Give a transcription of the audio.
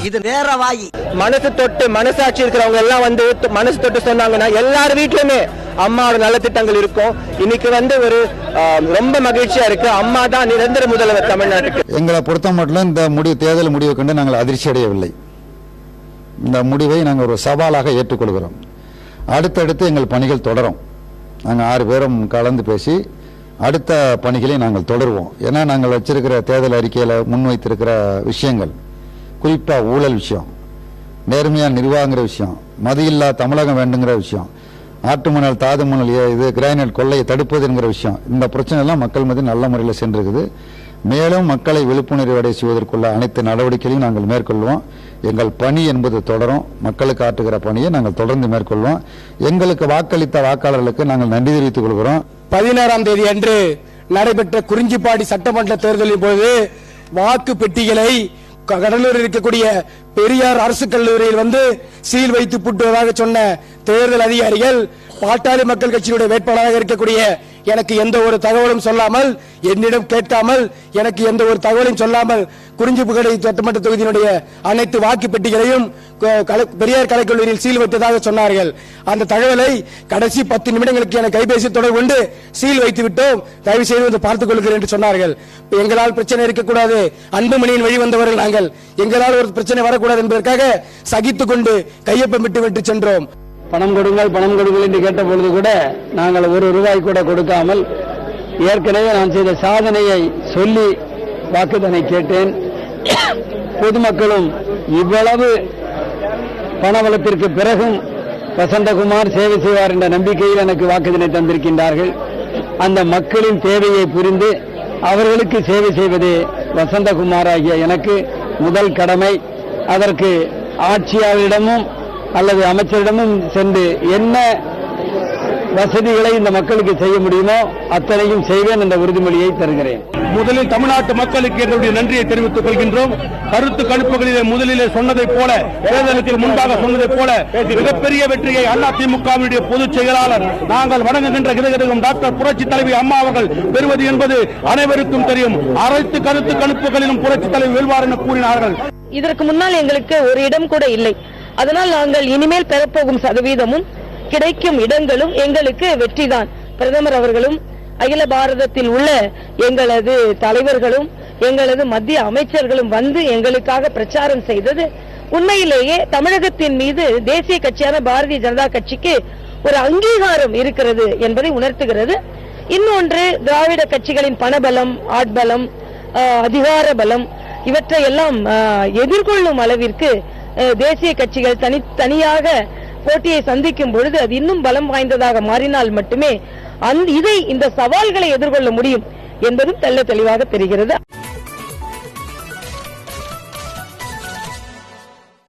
இது நேர வாயி. மனசு தொட்டு மனசாட்சி இருக்கிறவங்க எல்லாம் வந்து மனசு தொட்டு சொன்னாங்கன்னா எல்லார் வீட்லயுமே அம்மாவோட நலத்திட்டங்கள் இருக்கும். இன்னைக்கு ஒரு ரொம்ப மகிழ்ச்சியா இருக்கு. அம்மா தான் நிரந்தர முதல்வர் தமிழ்நாட்டுக்கு. எங்களை பொறுத்த மட்டும் இந்த தேர்தல் முடிவை கண்டு நாங்கள் அதிர்ச்சி அடையவில்லை. இந்த முடிவை நாங்கள் ஒரு சவாலாக ஏற்றுக்கொள்கிறோம். அடுத்தடுத்து எங்கள் பணிகள் தொடரும். நாங்கள் 6 பேரும் கலந்து பேசி அடுத்த பணிகளை நாங்கள் தொடருவோம். ஏன்னா நாங்கள் வச்சிருக்கிற தேர்தல் அறிக்கையில் முன்வைத்திருக்கிற விஷயங்கள், குறிப்பாக ஊழல் விஷயம், நேர்மையான நிர்வாகங்கிற விஷயம், மதியில்லா தமிழகம் வேண்டுங்கிற விஷயம், ஆட்டு மணல் தாது மணல் கிரானைட் கொள்ளையை தடுப்பதுங்கிற விஷயம், இந்த பிரச்சனை எல்லாம் மக்கள் மத்தியில் நல்ல முறையில் சென்றிருக்குது. மேலும் மக்களை விழிப்புணர்வு அடைய செய்வதற்குள்ள அனைத்து நடவடிக்கைகளையும் நாங்கள் மேற்கொள்வோம். எங்கள் பணி என்பது தொடரும். மக்களுக்கு ஆற்றுகிற பணியை நாங்கள் தொடர்ந்து மேற்கொள்வோம். எங்களுக்கு வாக்களித்த வாக்காளர்களுக்கு நாங்கள் நன்றி தெரிவித்துக் கொள்கிறோம். 16ஆம் தேதி அன்று நடைபெற்ற குறிஞ்சிப்பாடி சட்டமன்ற தேர்தலின் போது வாக்கு பெட்டிகளை கடலூரில் இருக்கக்கூடிய பெரியார் அரசு கல்லூரியில் சீல் வைத்து புட்டுவதாக சொன்ன தேர்தல் அதிகாரிகள் பாட்டாளி மக்கள் கட்சியினுடைய வேட்பாளராக இருக்கக்கூடிய எனக்கு எந்த ஒரு தகவலும் சொல்லாமல், என்னிடம் கேட்காமல், எனக்கு எந்த ஒரு தகவலும் சொல்லாமல் குறிஞ்சிப்பாடி சட்டமன்ற தொகுதியினுடைய அனைத்து வாக்கு பெட்டிகளையும் பெரியார் கலைக்கல்லூரியில் சீல் வைத்ததாக சொன்னார்கள். அந்த தகவலை கடைசி 10 நிமிடங்களுக்கு என கைபேசி தொடர்பு கொண்டு சீல் வைத்து விட்டோம், தயவு செய்து பார்த்துக் கொள்கிறேன் என்று சொன்னார்கள். எங்களால் பிரச்சனை இருக்கக்கூடாது, அன்புமணியின் வழி வந்தவர்கள் நாங்கள், எங்களால் ஒரு பிரச்சனை வரக்கூடாது என்பதற்காக சகித்துக் கொண்டு கையொப்பம் விட்டு சென்றோம். பணம் கொடுங்கள் என்று கேட்ட பொழுது கூட நாங்கள் ₹1 கூட கொடுக்காமல் ஏற்கனவே நான் செய்த சாதனையை சொல்லி வாக்குதனை கேட்டேன். பொதுமக்களும் இவ்வளவு பணபலத்திற்கு பிறகும் வசந்தகுமார் சேவை செய்வார் என்ற நம்பிக்கையில் எனக்கு வாக்குதனை தந்திருக்கின்றார்கள். அந்த மக்களின் தேவையை புரிந்து அவர்களுக்கு சேவை செய்வதே வசந்தகுமார் ஆகிய எனக்கு முதல் கடமை. அதற்கு ஆட்சியாளரிடமும் அல்லது அமைச்சரிடமும் சென்று என்ன வசதிகளை இந்த மக்களுக்கு செய்ய முடியுமோ அத்தனையும் செய்வேன் என்ற உறுதிமொழியை தருகிறேன். முதலில் தமிழ்நாட்டு மக்களுக்கு என்னுடைய நன்றியை தெரிவித்துக் கொள்கின்றோம். கருத்து கணிப்புகளிலே முதலிலே சொன்னதைப் போல, தேர்தலுக்கு முன்பாக சொன்னதைப் போல மிகப்பெரிய வெற்றியை அதிமுகவினுடைய பொதுச் செயலாளர் நாங்கள் வணங்குகின்ற கிரகம் டாக்டர் புரட்சி தலைவி அம்மா அவர்கள் பெறுவது என்பது அனைவருக்கும் தெரியும். அனைத்து கருத்து கணிப்புகளிலும் புரட்சி தலைவி வெல்வார் என கூறினார்கள். இதற்கு முன்னால் எங்களுக்கு ஒரு இடம் கூட இல்லை. அதனால் நாங்கள் இனிமேல் பெறப்போகும் சதவீதமும் கிடைக்கும் இடங்களும் எங்களுக்கு வெற்றிதான். பிரதமர் அவர்களும் அகில பாரதத்தில் உள்ள எங்களது தலைவர்களும் எங்களது மத்திய அமைச்சர்களும் எங்களுக்காக பிரச்சாரம் செய்தது உண்மையிலேயே தமிழகத்தின் மீது தேசிய கட்சியான பாரதிய ஜனதா கட்சிக்கு ஒரு அங்கீகாரம் இருக்கிறது என்பதை உணர்த்துகிறது. இன்னொன்று, திராவிட கட்சிகளின் பணபலம், ஆட்பலம், அதிகார பலம் இவற்றையெல்லாம் எதிர்கொள்ளும் அளவிற்கு தேசிய கட்சிகள் தனியாக போட்டியை சந்திக்கும் பொழுது அது இன்னும் பலம் வாய்ந்ததாக மாறினால் மட்டுமே இந்த சவால்களை எதிர்கொள்ள முடியும் என்பதும் தெளிவாக தெரிகிறது.